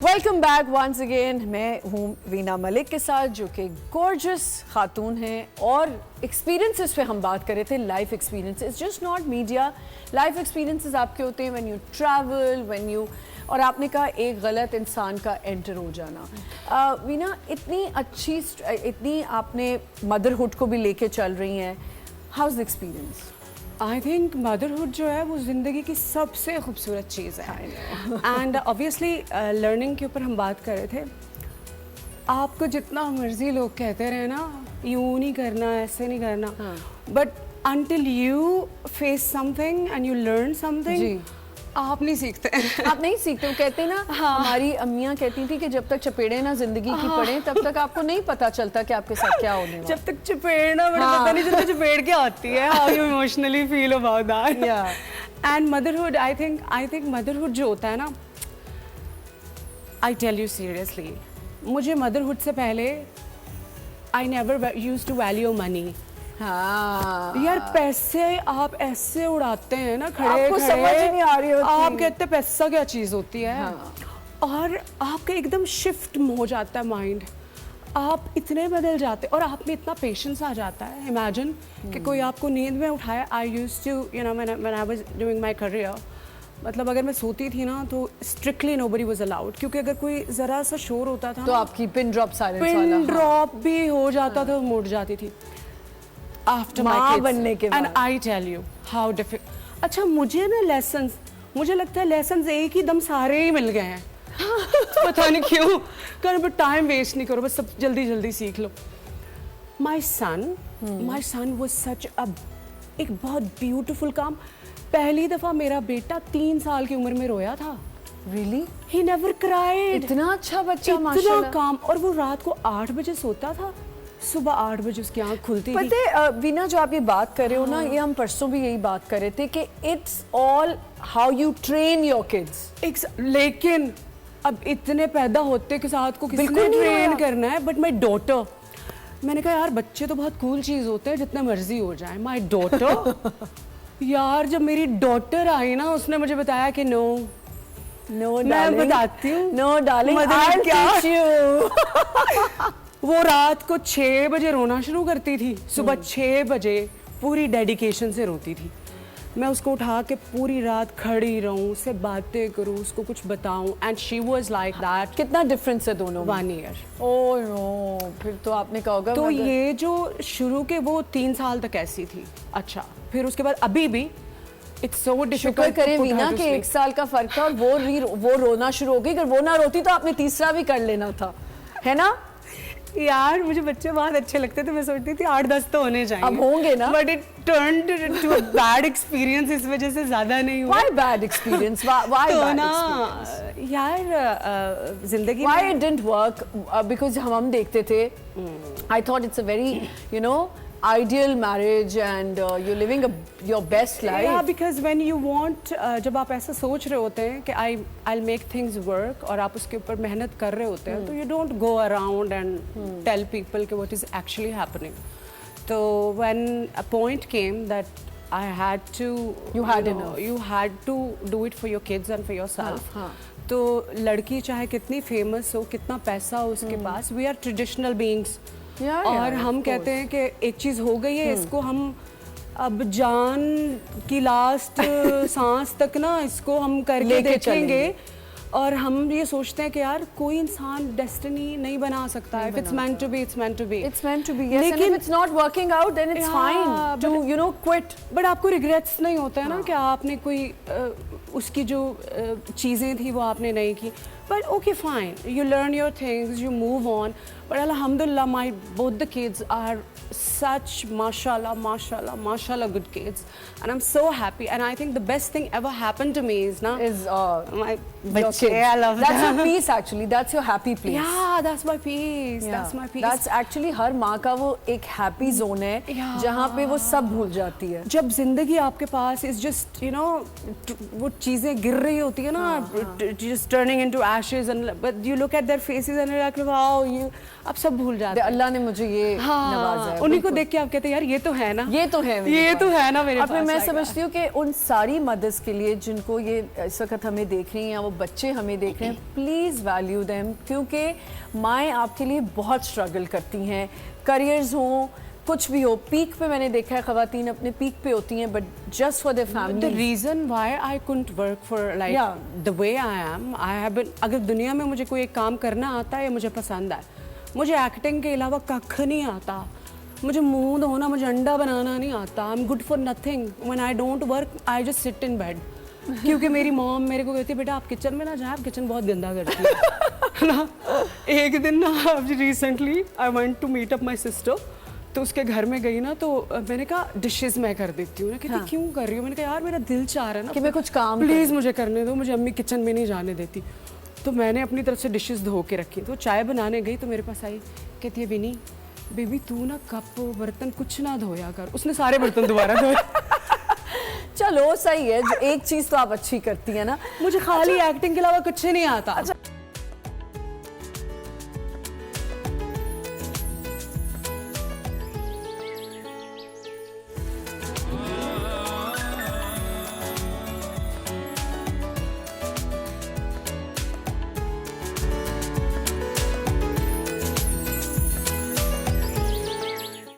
Welcome back once again. मैं हूँ वीना मलिक के साथ, जो कि गॉर्जियस खातून हैं, और एक्सपीरियंसेस पे हम बात कर रहे थे। Life experiences, just not media. Life experiences आपके होते हैं when you travel, when you, और आपने कहा एक गलत इंसान का एंटर हो जाना। वीना, इतनी अच्छी, इतनी आपने मदरहुड को भी लेके चल रही हैं, how is the experience? I think motherhood जो है वो ज़िंदगी की सबसे खूबसूरत चीज़ है। एंड ऑब्वियसली लर्निंग के ऊपर हम बात कर रहे थे। आपको जितना मर्जी लोग कहते रहे ना, यूँ नहीं करना, ऐसे नहीं करना, but until you face something and you learn something, आप नहीं सीखते। आप नहीं सीखते। वो कहते हैं ना, हमारी अम्मियाँ कहती थी कि जब तक चपेड़े ना जिंदगी की पड़े, तब तक आपको नहीं पता चलता कि आपके साथ क्या होने वाला। जब तक चपेड़ ना पड़े, पता नहीं चलता चपेड़ क्या होती है। How you emotionally feel about that. And motherhood, I think motherhood जो होता है ना, आई टेल यू सीरियसली, मुझे मदरहुड से पहले I never used to value money. हाँ यार, पैसे आप ऐसे उड़ाते हैं ना, खड़े आपको समझ ही नहीं आ रही होती। आप कहते हैं पैसा क्या चीज होती है। और आपका एकदम शिफ्ट हो जाता है माइंड, आप इतने बदल जाते हैं और आप में इतना पेशेंस आ जाता है। इमेजिन कि कोई आपको नींद में उठाया। I used to, you know, when I was doing my career, मतलब अगर मैं सोती थी ना तो स्ट्रिक्टली नोबडी वाज अलाउड, क्योंकि अगर कोई जरा सा शोर होता था तो ना, आपकी पिन ड्रॉप साइलेंस वाला, पिन ड्रॉप भी हो जाता था, मुड़ जाती थी। आफ्टर माँ बनने के बाद, and I tell you how difficult. अच्छा, मुझे ना लेसन्स, मुझे लगता है लेसन्स एक ही दम सारे ही मिल गए हैं। पता नहीं क्यों, कर टाइम वेस्ट नहीं करो, बस सब जल्दी जल्दी सीख लो। माई सन वाज सच अ, एक बहुत ब्यूटिफुल काम। पहली दफा मेरा बेटा 3 साल की उम्र में रोया था। रियली? He never cried. इतना अच्छा बच्चा, इतना माशाल्लाह। काम। और वो रात को 8 बजे सोता था, सुबह 8 बजे उसकी आंख खुलती थी। पता है वीना, जो आप ये बात कर रहे हो ना, ये हम परसों भी यही बात कर रहे थे कि it's all how you train your kids. लेकिन अब इतने पैदा होते के साथ को किसने बिल्कुल नहीं ट्रेन होया। करना है। बट माई डॉटर, मैंने कहा यार, बच्चे तो बहुत कूल चीज होते हैं, जितने मर्जी हो जाए। माई डॉटर यार, जब मेरी डॉटर आई ना, उसने मुझे बताया कि नो, मैं बताती हूँ, नो डार्लिंग, मदर क्या वो रात को 6 बजे रोना शुरू करती थी, सुबह 6 बजे पूरी डेडिकेशन से रोती थी। मैं उसको उठा के पूरी रात खड़ी रहूं, उससे बातें करूं, उसको कुछ बताऊं, and she was like that. कितना डिफरेंस है दोनों में? 1 ईयर। ओह नो, फिर तो आपने कहा होगा। तो ये जो शुरू के वो 3 साल तक ऐसी थी। अच्छा, फिर उसके बाद अभी भी इट्स सो डिफिकल्ट। शुक्र करें वीना कि 1 साल का फर्क था और वो रोना शुरू हो गई। अगर वो ना रोती तो आपने तीसरा भी कर लेना था, है ना? यार, मुझे बच्चे बहुत अच्छे लगते थे, मैं सोचती थी 8-10 तो होने चाहिए। अब होंगे ना। But it turned to a bad experience, इस वजह से ज्यादा नहीं हुआ। Why bad experience? Why तो bad ना experience? यार, जिंदगी Why में it didn't work? Because हम देखते थे, I thought it's a very, you know, ideal marriage and you're living your best life. Yeah, because when you want, जब आप ऐसा सोच रहे होते हैं कि I'll make things work, और आप उसके ऊपर मेहनत कर रहे होते हैं, तो you don't go around and tell people कि what is actually happening. तो when a point came that I had to, You had enough. You had to do it for your kids and for yourself. तो लड़की चाहे कितनी famous हो, कितना पैसा हो उसके पास, we are traditional beings. और हम कहते हैं कि एक चीज हो गई है, इसको हम अब जान की लास्ट सांस तक ना इसको हम करके देखेंगे। और हम ये सोचते हैं कि यार, कोई इंसान डेस्टिनी नहीं बना सकता है। It's meant to be, it's meant to be. It's meant to be. Yes, लेकिन and if it's not working out, then it's fine to, you know, quit. But आपको रिग्रेट्स नहीं होता है ना कि आपने कोई उसकी जो चीज़ें थी वो आपने नहीं की। But okay, fine, you learn your things, you move on. But अल्हम्दुलिल्लाह, my both the kids are such mashallah good kids, and I'm so happy. And I think the best thing ever happened to me is my Your bacche. kids. I love That's them. your peace actually. That's your happy place. Yeah, that's my peace. Yeah. That's my peace. That's actually हर माँ का वो एक happy zone है, जहाँ पे वो सब भूल जाती है। जब जिंदगी आपके पास is just, you know, वो चीजें गिर रही होती है ना, just turning into lashes and but you look at their faces and you're like wow you आप सब भूल जाते हैं। अल्लाह ने मुझे ये नवाजा है। उन्हीं को देख के आप कहते हैं यार ये तो है ना, ये तो है, ये तो है ना मेरे पास। पास। मैं समझती हूँ कि उन सारी मदर्स के लिए जिनको ये इस वक्त हमें देख रही हैं या वो बच्चे हमें देख रहे हैं, प्लीज़ वैल्यू देम, क्योंकि माएँ आपके लिए बहुत स्ट्रगल करती हैं, करियर्स हों कुछ भी हो। पीक पे मैंने देखा है ख़वातीन अपने पीक पे होती हैं, but just for their family. The reason why I couldn't work for like the way I am, I have been, अगर दुनिया में मुझे कोई एक काम करना आता है या मुझे पसंद है, मुझे एक्टिंग के अलावा कख नहीं आता, मुझे मुंह धोना, मुझे अंडा बनाना नहीं आता, I am good for nothing. When I don't work I just sit in bed. क्योंकि मेरी मॉम मेरे को कहती है बेटा आप किचन में ना जाए, आप किचन बहुत गंदा करती है ना। एक दिन ना recently I want to meet up my sister, तो उसके घर में गई ना, तो मैंने कहा डिशेस मैं कर देती हूँ। कहती क्यों कर रही हूँ? मैंने कहा यार मेरा दिल चाह रहा है ना कि मैं कुछ काम प्लीज़ मुझे करने दो, मुझे अम्मी किचन में नहीं जाने देती। तो मैंने अपनी तरफ से डिशेस धो के रखी। तो चाय बनाने गई तो मेरे पास आई, कहती है विनी बेबी तू ना कप बर्तन कुछ ना धोया कर। उसने सारे बर्तन दोबारा धोए। चलो सही है, एक चीज़ तो आप अच्छी करती है ना। मुझे खाली एक्टिंग के अलावा कुछ नहीं आता।